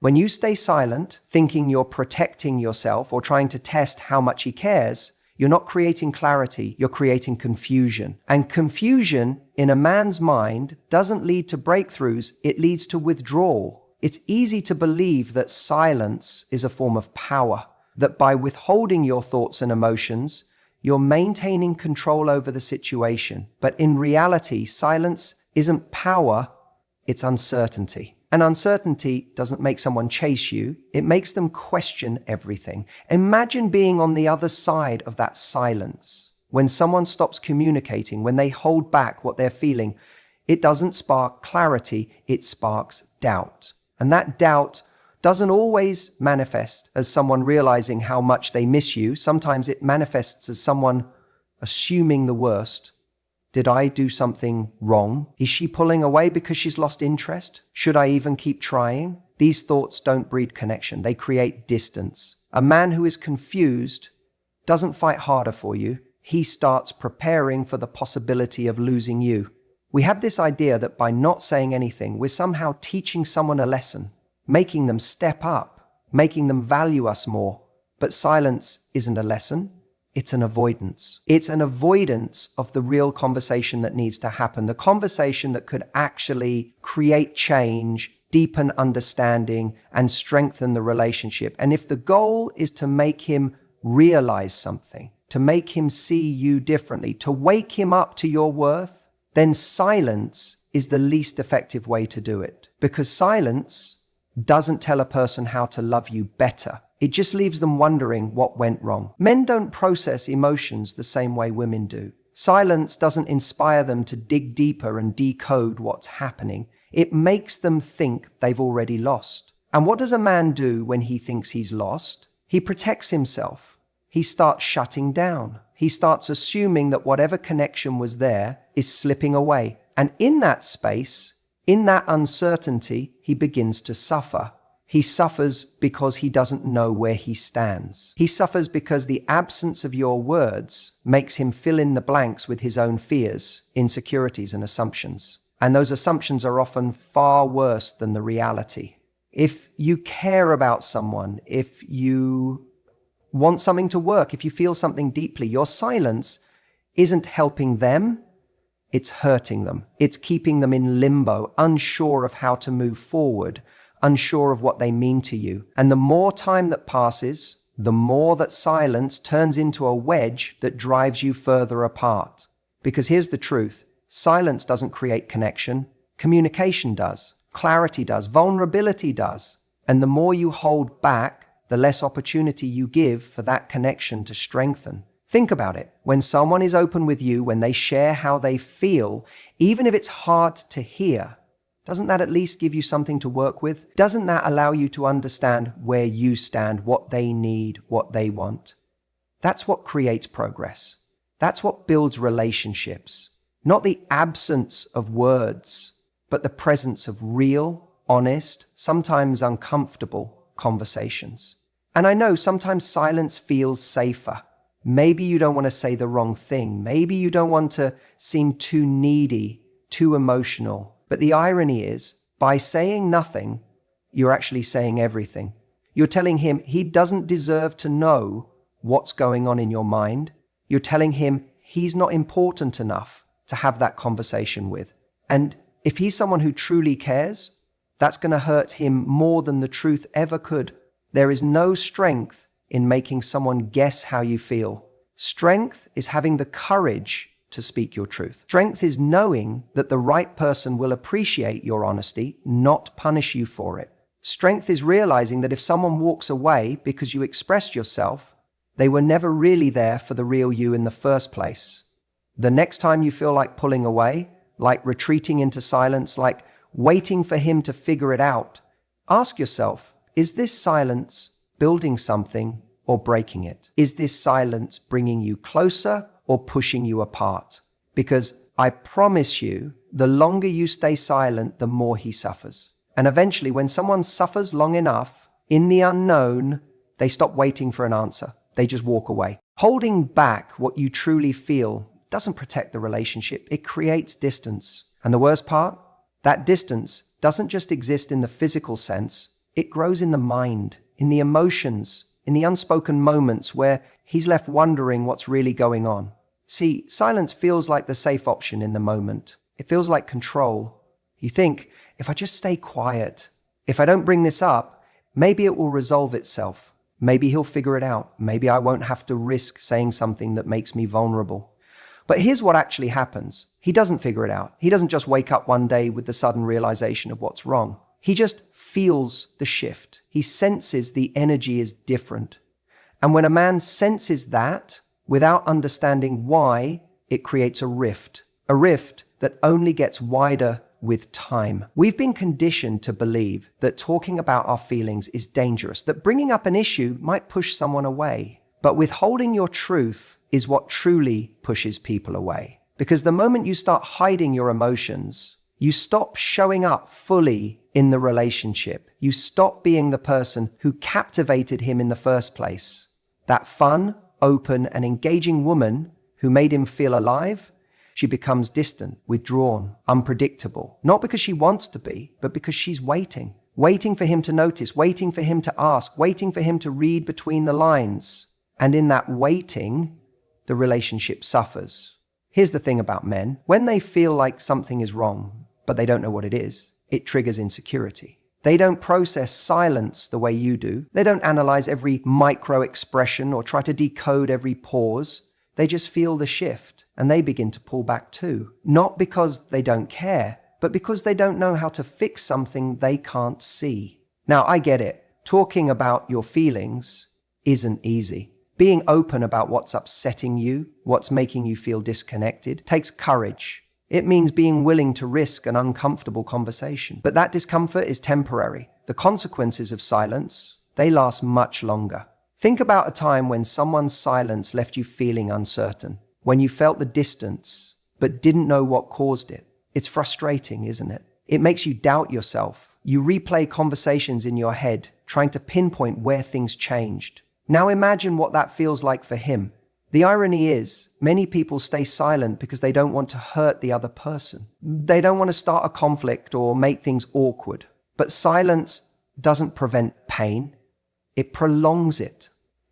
When you stay silent, thinking you're protecting yourself or trying to test how much he cares, you're not creating clarity, you're creating confusion. And confusion in a man's mind doesn't lead to breakthroughs, it leads to withdrawal. It's easy to believe that silence is a form of power, that by withholding your thoughts and emotions, you're maintaining control over the situation. But in reality, silence isn't power, it's uncertainty. And uncertainty doesn't make someone chase you, it makes them question everything. Imagine being on the other side of that silence. When someone stops communicating, when they hold back what they're feeling, it doesn't spark clarity, it sparks doubt. And that doubt doesn't always manifest as someone realizing how much they miss you. Sometimes it manifests as someone assuming the worst. Did I do something wrong? Is she pulling away because she's lost interest? Should I even keep trying? These thoughts don't breed connection. They create distance. A man who is confused doesn't fight harder for you. He starts preparing for the possibility of losing you. We have this idea that by not saying anything, we're somehow teaching someone a lesson, making them step up, making them value us more. But silence isn't a lesson. It's an avoidance. It's an avoidance of the real conversation that needs to happen, the conversation that could actually create change, deepen understanding, and strengthen the relationship. And if the goal is to make him realize something, to make him see you differently, to wake him up to your worth, then silence is the least effective way to do it. Because silence doesn't tell a person how to love you better. It just leaves them wondering what went wrong. Men don't process emotions the same way women do. Silence doesn't inspire them to dig deeper and decode what's happening. It makes them think they've already lost. And what does a man do when he thinks he's lost? He protects himself. He starts shutting down. He starts assuming that whatever connection was there is slipping away. And in that space, in that uncertainty, he begins to suffer. He suffers because he doesn't know where he stands. He suffers because the absence of your words makes him fill in the blanks with his own fears, insecurities, and assumptions. And those assumptions are often far worse than the reality. If you care about someone, if you want something to work, if you feel something deeply, your silence isn't helping them, it's hurting them. It's keeping them in limbo, unsure of how to move forward, unsure of what they mean to you. And the more time that passes, the more that silence turns into a wedge that drives you further apart. Because here's the truth, silence doesn't create connection, communication does, clarity does, vulnerability does. And the more you hold back, the less opportunity you give for that connection to strengthen. Think about it. When someone is open with you, when they share how they feel, even if it's hard to hear, doesn't that at least give you something to work with? Doesn't that allow you to understand where you stand, what they need, what they want? That's what creates progress. That's what builds relationships. Not the absence of words, but the presence of real, honest, sometimes uncomfortable conversations. And I know sometimes silence feels safer. Maybe you don't want to say the wrong thing. Maybe you don't want to seem too needy, too emotional. But the irony is, by saying nothing, you're actually saying everything. You're telling him he doesn't deserve to know what's going on in your mind. You're telling him he's not important enough to have that conversation with. And if he's someone who truly cares, that's going to hurt him more than the truth ever could. There is no strength in making someone guess how you feel. Strength is having the courage to speak your truth. Strength is knowing that the right person will appreciate your honesty, not punish you for it. Strength is realizing that if someone walks away because you expressed yourself, they were never really there for the real you in the first place. The next time you feel like pulling away, like retreating into silence, like waiting for him to figure it out, ask yourself, is this silence building something or breaking it? Is this silence bringing you closer or pushing you apart? Because I promise you, the longer you stay silent, the more he suffers. And eventually, when someone suffers long enough, in the unknown, they stop waiting for an answer. They just walk away. Holding back what you truly feel doesn't protect the relationship. It creates distance. And the worst part? That distance doesn't just exist in the physical sense. It grows in the mind, in the emotions, in the unspoken moments where he's left wondering what's really going on. See, silence feels like the safe option in the moment. It feels like control. You think, if I just stay quiet, if I don't bring this up, maybe it will resolve itself. Maybe he'll figure it out. Maybe I won't have to risk saying something that makes me vulnerable. But here's what actually happens. He doesn't figure it out. He doesn't just wake up one day with the sudden realization of what's wrong. He just feels the shift. He senses the energy is different. And when a man senses that, without understanding why, it creates a rift that only gets wider with time. We've been conditioned to believe that talking about our feelings is dangerous, that bringing up an issue might push someone away. But withholding your truth is what truly pushes people away. Because the moment you start hiding your emotions, you stop showing up fully in the relationship. You stop being the person who captivated him in the first place. That fun, open, and engaging woman who made him feel alive, she becomes distant, withdrawn, unpredictable. Not because she wants to be, but because she's waiting for him to notice, waiting for him to ask, waiting for him to read between the lines. And in that waiting, the relationship suffers. Here's the thing about men. When they feel like something is wrong, but they don't know what it is, it triggers insecurity. They don't process silence the way you do. They don't analyze every micro expression or try to decode every pause. They just feel the shift and they begin to pull back too. Not because they don't care, but because they don't know how to fix something they can't see. Now, I get it. Talking about your feelings isn't easy. Being open about what's upsetting you, what's making you feel disconnected, takes courage. It means being willing to risk an uncomfortable conversation. But that discomfort is temporary. The consequences of silence, they last much longer. Think about a time when someone's silence left you feeling uncertain, when you felt the distance, but didn't know what caused it. It's frustrating, isn't it? It makes you doubt yourself. You replay conversations in your head, trying to pinpoint where things changed. Now imagine what that feels like for him. The irony is, many people stay silent because they don't want to hurt the other person. They don't want to start a conflict or make things awkward. But silence doesn't prevent pain. It prolongs it.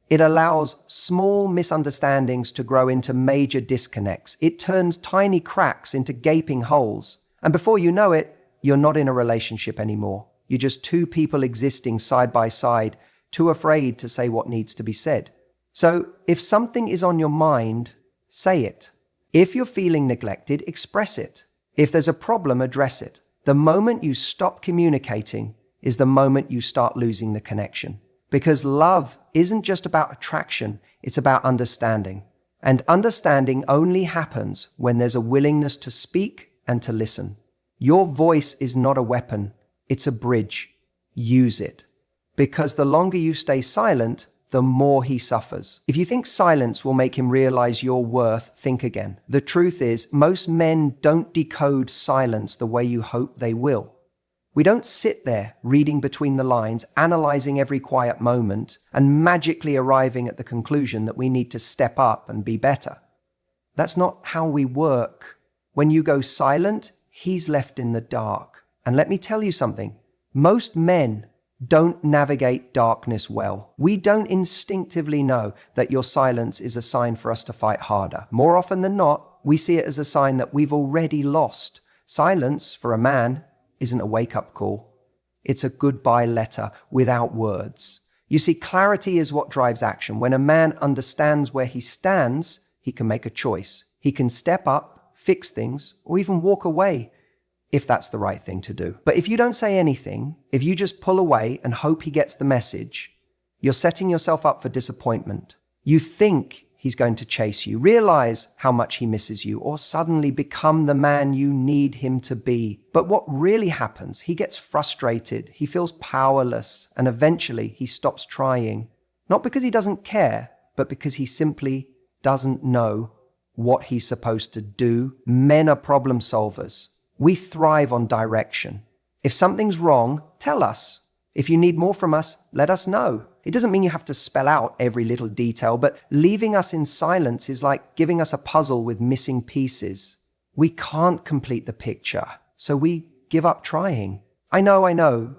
It allows small misunderstandings to grow into major disconnects. It turns tiny cracks into gaping holes. And before you know it, you're not in a relationship anymore. You're just two people existing side by side, too afraid to say what needs to be said. So if something is on your mind, say it. If you're feeling neglected, express it. If there's a problem, address it. The moment you stop communicating is the moment you start losing the connection. Because love isn't just about attraction, it's about understanding. And understanding only happens when there's a willingness to speak and to listen. Your voice is not a weapon, it's a bridge. Use it. Because the longer you stay silent, the more he suffers. If you think silence will make him realize your worth, think again. The truth is, most men don't decode silence the way you hope they will. We don't sit there reading between the lines, analyzing every quiet moment, and magically arriving at the conclusion that we need to step up and be better. That's not how we work. When you go silent, he's left in the dark. And let me tell you something, most men don't navigate darkness well. We don't instinctively know that your silence is a sign for us to fight harder. More often than not, we see it as a sign that we've already lost. Silence, for a man, isn't a wake-up call. It's a goodbye letter without words. You see, clarity is what drives action. When a man understands where he stands, he can make a choice. He can step up, fix things, or even walk away, if that's the right thing to do. But if you don't say anything, if you just pull away and hope he gets the message, you're setting yourself up for disappointment. You think he's going to chase you, realize how much he misses you, or suddenly become the man you need him to be. But what really happens, he gets frustrated, he feels powerless, and eventually he stops trying. Not because he doesn't care, but because he simply doesn't know what he's supposed to do. Men are problem solvers. We thrive on direction. If something's wrong, tell us. If you need more from us, let us know. It doesn't mean you have to spell out every little detail, but leaving us in silence is like giving us a puzzle with missing pieces. We can't complete the picture, so we give up trying. I know.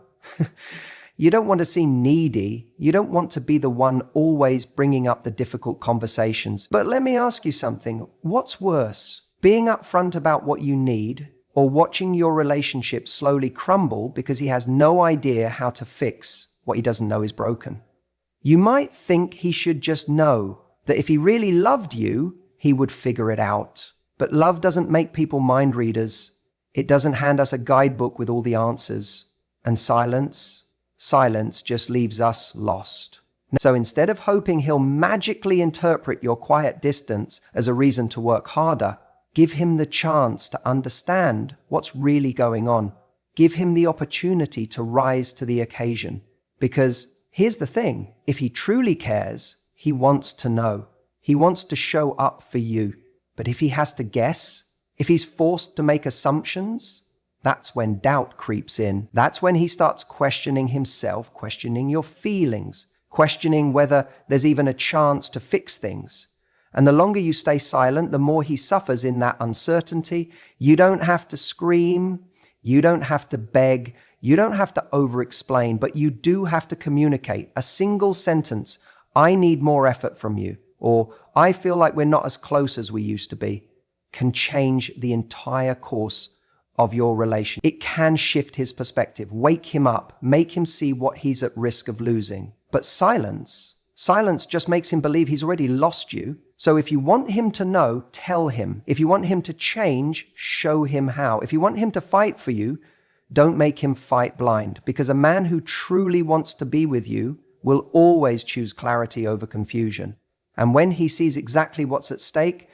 You don't want to seem needy. You don't want to be the one always bringing up the difficult conversations. But let me ask you something. What's worse? Being upfront about what you need, or watching your relationship slowly crumble because he has no idea how to fix what he doesn't know is broken? You might think he should just know that if he really loved you, he would figure it out. But love doesn't make people mind readers. It doesn't hand us a guidebook with all the answers. And silence just leaves us lost. So instead of hoping he'll magically interpret your quiet distance as a reason to work harder, give him the chance to understand what's really going on. Give him the opportunity to rise to the occasion. Because here's the thing, if he truly cares, he wants to know. He wants to show up for you. But if he has to guess, if he's forced to make assumptions, that's when doubt creeps in. That's when he starts questioning himself, questioning your feelings, questioning whether there's even a chance to fix things. And the longer you stay silent, the more he suffers in that uncertainty. You don't have to scream. You don't have to beg. You don't have to over-explain, but you do have to communicate. A single sentence, I need more effort from you, or I feel like we're not as close as we used to be, can change the entire course of your relation. It can shift his perspective, wake him up, make him see what he's at risk of losing. But silence just makes him believe he's already lost you. So if you want him to know, tell him. If you want him to change, show him how. If you want him to fight for you, don't make him fight blind, because a man who truly wants to be with you will always choose clarity over confusion. And when he sees exactly what's at stake,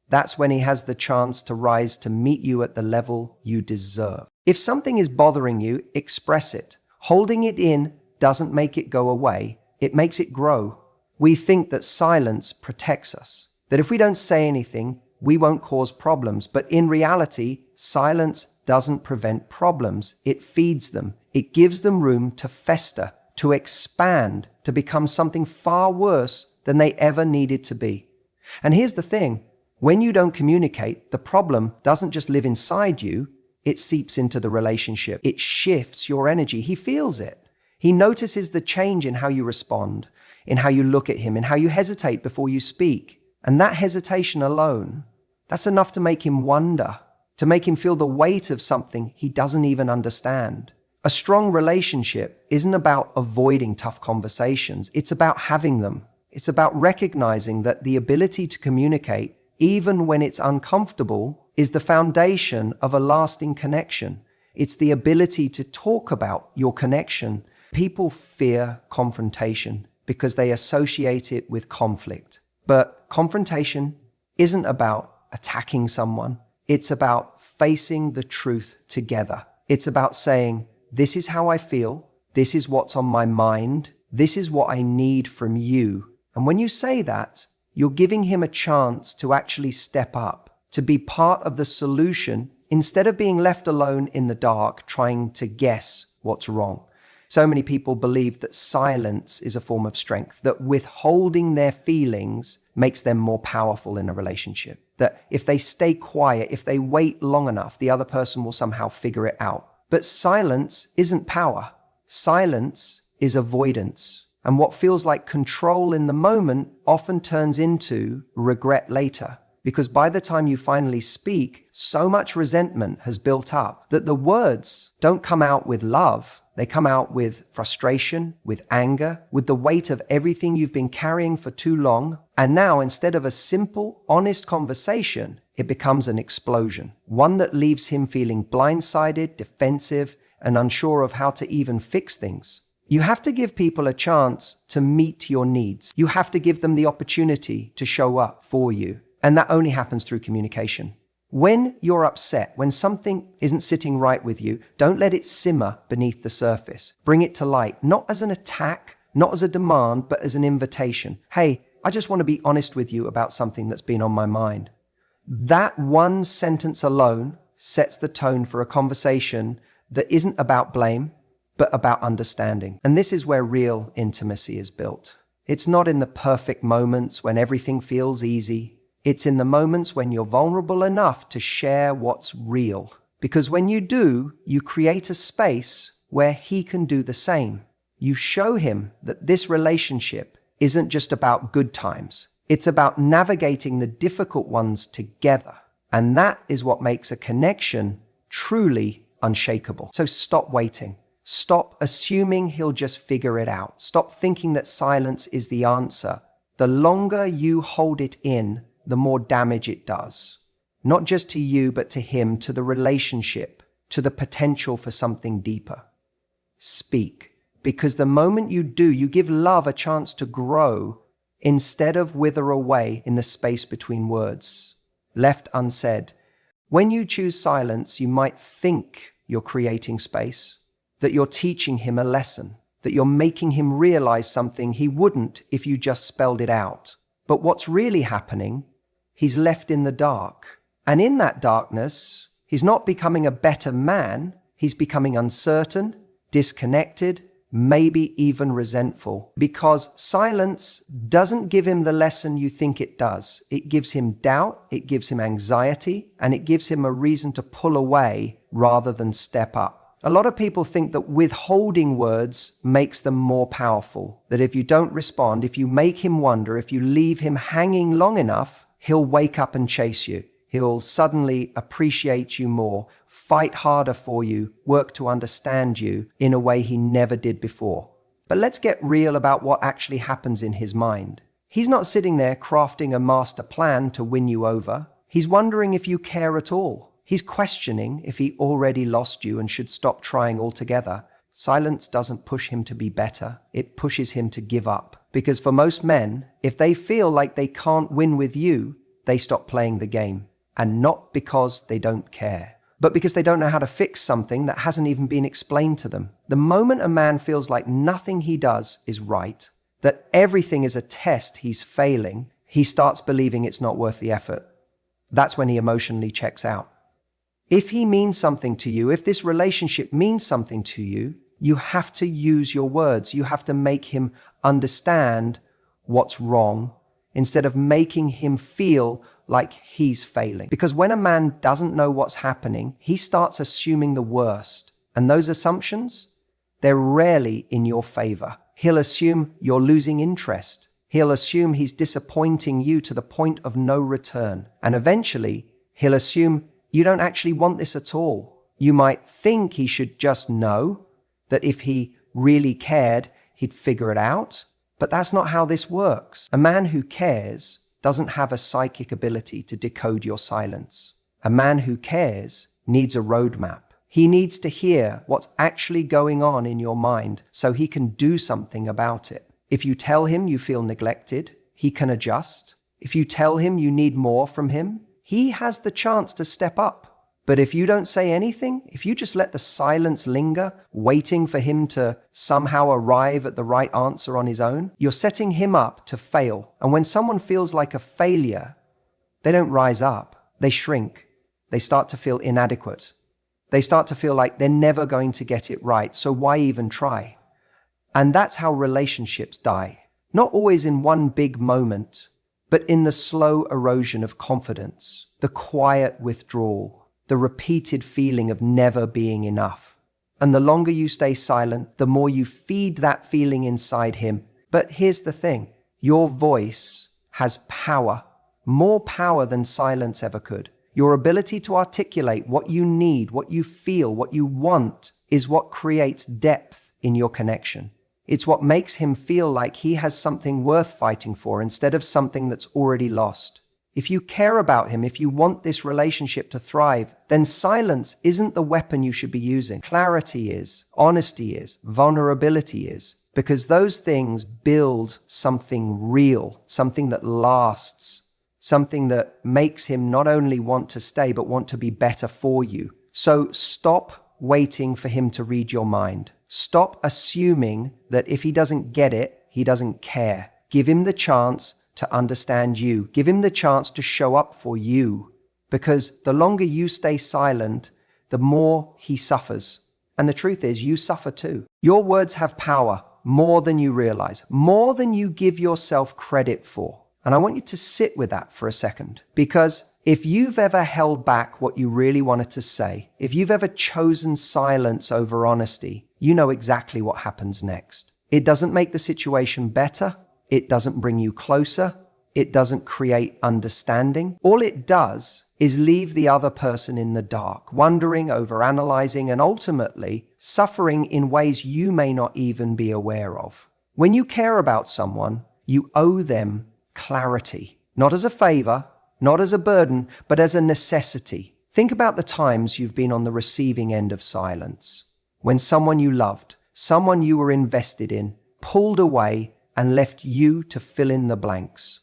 that's when he has the chance to rise to meet you at the level you deserve. If something is bothering you, express it. Holding it in doesn't make it go away. It makes it grow. We think that silence protects us, that if we don't say anything, we won't cause problems. But in reality, silence doesn't prevent problems. It feeds them. It gives them room to fester, to expand, to become something far worse than they ever needed to be. And here's the thing. When you don't communicate, the problem doesn't just live inside you, it seeps into the relationship. It shifts your energy. He feels it. He notices the change in how you respond, in how you look at him, in how you hesitate before you speak. And that hesitation alone, that's enough to make him wonder, to make him feel the weight of something he doesn't even understand. A strong relationship isn't about avoiding tough conversations. It's about having them. It's about recognizing that the ability to communicate, even when it's uncomfortable, is the foundation of a lasting connection. It's the ability to talk about your connection. People fear confrontation because they associate it with conflict. But confrontation isn't about attacking someone. It's about facing the truth together. It's about saying, this is how I feel. This is what's on my mind. This is what I need from you. And when you say that, you're giving him a chance to actually step up, to be part of the solution instead of being left alone in the dark trying to guess what's wrong. So many people believe that silence is a form of strength, that withholding their feelings makes them more powerful in a relationship, that if they stay quiet, if they wait long enough, the other person will somehow figure it out. But silence isn't power. Silence is avoidance. And what feels like control in the moment often turns into regret later. Because by the time you finally speak, so much resentment has built up that the words don't come out with love. They come out with frustration, with anger, with the weight of everything you've been carrying for too long. And now, instead of a simple, honest conversation, it becomes an explosion. One that leaves him feeling blindsided, defensive, and unsure of how to even fix things. You have to give people a chance to meet your needs. You have to give them the opportunity to show up for you. And that only happens through communication. When you're upset, when something isn't sitting right with you, don't let it simmer beneath the surface. Bring it to light, not as an attack, not as a demand, but as an invitation. Hey, I just want to be honest with you about something that's been on my mind. That one sentence alone sets the tone for a conversation that isn't about blame, but about understanding. And this is where real intimacy is built. It's not in the perfect moments when everything feels easy. It's in the moments when you're vulnerable enough to share what's real. Because when you do, you create a space where he can do the same. You show him that this relationship isn't just about good times. It's about navigating the difficult ones together. And that is what makes a connection truly unshakable. So stop waiting. Stop assuming he'll just figure it out. Stop thinking that silence is the answer. The longer you hold it in, the more damage it does. Not just to you, but to him, to the relationship, to the potential for something deeper. Speak. Because the moment you do, you give love a chance to grow instead of wither away in the space between words, left unsaid. When you choose silence, you might think you're creating space, that you're teaching him a lesson, that you're making him realize something he wouldn't if you just spelled it out. But what's really happening, he's left in the dark. And in that darkness, he's not becoming a better man, he's becoming uncertain, disconnected, maybe even resentful, because silence doesn't give him the lesson you think it does. It gives him doubt, it gives him anxiety, and it gives him a reason to pull away rather than step up. A lot of people think that withholding words makes them more powerful, that if you don't respond, if you make him wonder, if you leave him hanging long enough, he'll wake up and chase you. He'll suddenly appreciate you more, fight harder for you, work to understand you in a way he never did before. But let's get real about what actually happens in his mind. He's not sitting there crafting a master plan to win you over. He's wondering if you care at all. He's questioning if he already lost you and should stop trying altogether. Silence doesn't push him to be better. It pushes him to give up. Because for most men, if they feel like they can't win with you, they stop playing the game. And not because they don't care, but because they don't know how to fix something that hasn't even been explained to them. The moment a man feels like nothing he does is right, that everything is a test he's failing, he starts believing it's not worth the effort. That's when he emotionally checks out. If he means something to you, if this relationship means something to you, you have to use your words. You have to make him understand what's wrong instead of making him feel like he's failing. Because when a man doesn't know what's happening, he starts assuming the worst. And those assumptions, they're rarely in your favor. He'll assume you're losing interest. He'll assume he's disappointing you to the point of no return. And eventually, he'll assume you don't actually want this at all. You might think he should just know that if he really cared, he'd figure it out. But that's not how this works. A man who cares doesn't have a psychic ability to decode your silence. A man who cares needs a roadmap. He needs to hear what's actually going on in your mind so he can do something about it. If you tell him you feel neglected, he can adjust. If you tell him you need more from him, he has the chance to step up. But if you don't say anything, if you just let the silence linger, waiting for him to somehow arrive at the right answer on his own, you're setting him up to fail. And when someone feels like a failure, they don't rise up, they shrink. They start to feel inadequate. They start to feel like they're never going to get it right, so why even try? And that's how relationships die. Not always in one big moment, but in the slow erosion of confidence, the quiet withdrawal, the repeated feeling of never being enough. And the longer you stay silent, the more you feed that feeling inside him. But here's the thing, your voice has power, more power than silence ever could. Your ability to articulate what you need, what you feel, what you want is what creates depth in your connection. It's what makes him feel like he has something worth fighting for instead of something that's already lost. If you care about him, if you want this relationship to thrive, then silence isn't the weapon you should be using. Clarity is, honesty is, vulnerability is, because those things build something real, something that lasts, something that makes him not only want to stay, but want to be better for you. So stop waiting for him to read your mind. Stop assuming that if he doesn't get it, he doesn't care. Give him the chance to understand you. Give him the chance to show up for you. Because the longer you stay silent, the more he suffers. And the truth is, you suffer too. Your words have power, more than you realize, more than you give yourself credit for. And I want you to sit with that for a second. Because If you've ever held back what you really wanted to say, if you've ever chosen silence over honesty, you know exactly what happens next. It doesn't make the situation better. It doesn't bring you closer. It doesn't create understanding. All it does is leave the other person in the dark, wondering, overanalyzing, and ultimately suffering in ways you may not even be aware of. When you care about someone, you owe them clarity, not as a favor, not as a burden, but as a necessity. Think about the times you've been on the receiving end of silence, when someone you loved, someone you were invested in, pulled away and left you to fill in the blanks.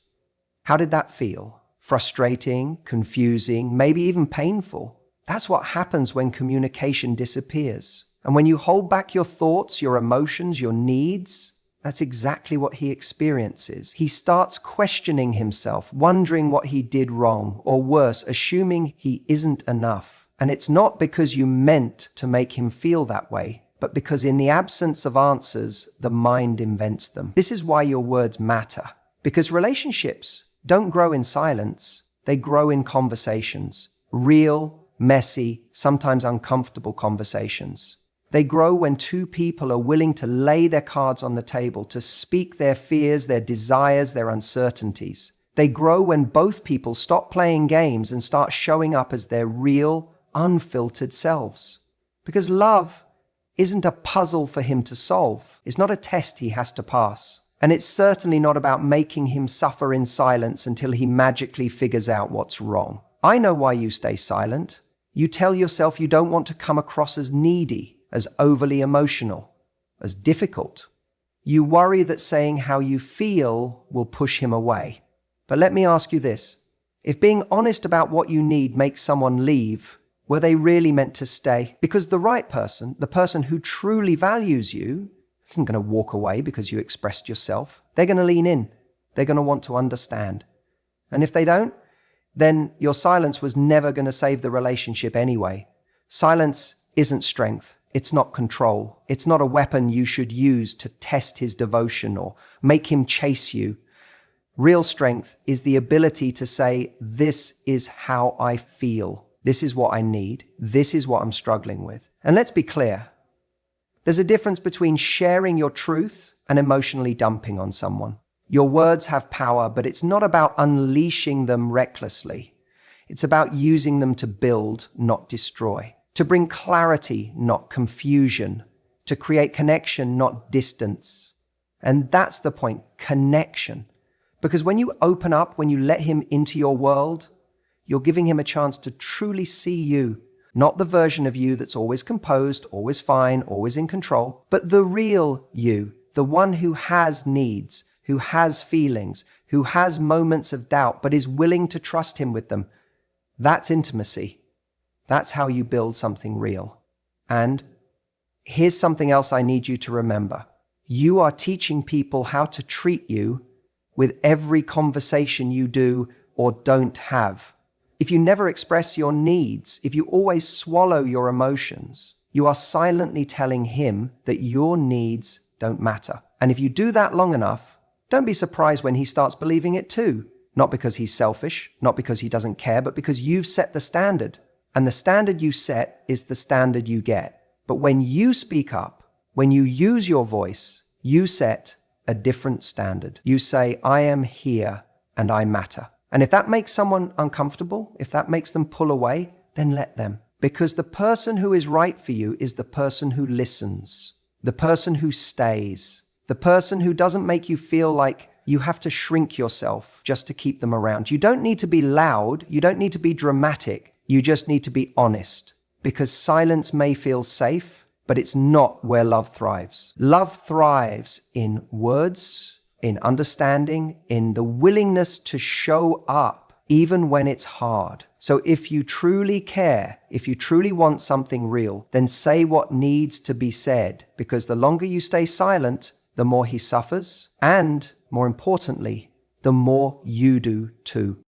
How did that feel? Frustrating, confusing, maybe even painful. That's what happens when communication disappears. And when you hold back your thoughts, your emotions, your needs, that's exactly what he experiences. He starts questioning himself, wondering what he did wrong, or worse, assuming he isn't enough. And it's not because you meant to make him feel that way, but because in the absence of answers, the mind invents them. This is why your words matter. Because relationships don't grow in silence, they grow in conversations. Real, messy, sometimes uncomfortable conversations. They grow when two people are willing to lay their cards on the table, to speak their fears, their desires, their uncertainties. They grow when both people stop playing games and start showing up as their real, unfiltered selves. Because love isn't a puzzle for him to solve. It's not a test he has to pass. And it's certainly not about making him suffer in silence until he magically figures out what's wrong. I know why you stay silent. You tell yourself you don't want to come across as needy, as overly emotional, as difficult. You worry that saying how you feel will push him away. But let me ask you this. If being honest about what you need makes someone leave, were they really meant to stay? Because the right person, the person who truly values you, isn't going to walk away because you expressed yourself. They're going to lean in. They're going to want to understand. And if they don't, then your silence was never going to save the relationship anyway. Silence isn't strength. It's not control. It's not a weapon you should use to test his devotion or make him chase you. Real strength is the ability to say, this is how I feel. This is what I need. This is what I'm struggling with. And let's be clear. There's a difference between sharing your truth and emotionally dumping on someone. Your words have power, but it's not about unleashing them recklessly. It's about using them to build, not destroy. To bring clarity, not confusion. To create connection, not distance. And that's the point, connection. Because when you open up, when you let him into your world, you're giving him a chance to truly see you. Not the version of you that's always composed, always fine, always in control, but the real you, the one who has needs, who has feelings, who has moments of doubt, but is willing to trust him with them. That's intimacy. That's how you build something real. And here's something else I need you to remember. You are teaching people how to treat you with every conversation you do or don't have. If you never express your needs, if you always swallow your emotions, you are silently telling him that your needs don't matter. And if you do that long enough, don't be surprised when he starts believing it too. Not because he's selfish, not because he doesn't care, but because you've set the standard. And the standard you set is the standard you get. But when you speak up, when you use your voice, you set a different standard. You say, I am here and I matter. And if that makes someone uncomfortable, if that makes them pull away, then let them. Because the person who is right for you is the person who listens, the person who stays, the person who doesn't make you feel like you have to shrink yourself just to keep them around. You don't need to be loud. You don't need to be dramatic. You just need to be honest. Because silence may feel safe, but it's not where love thrives. Love thrives in words, in understanding, in the willingness to show up even when it's hard. So if you truly care, if you truly want something real, then say what needs to be said, because the longer you stay silent, the more he suffers, and more importantly, the more you do too.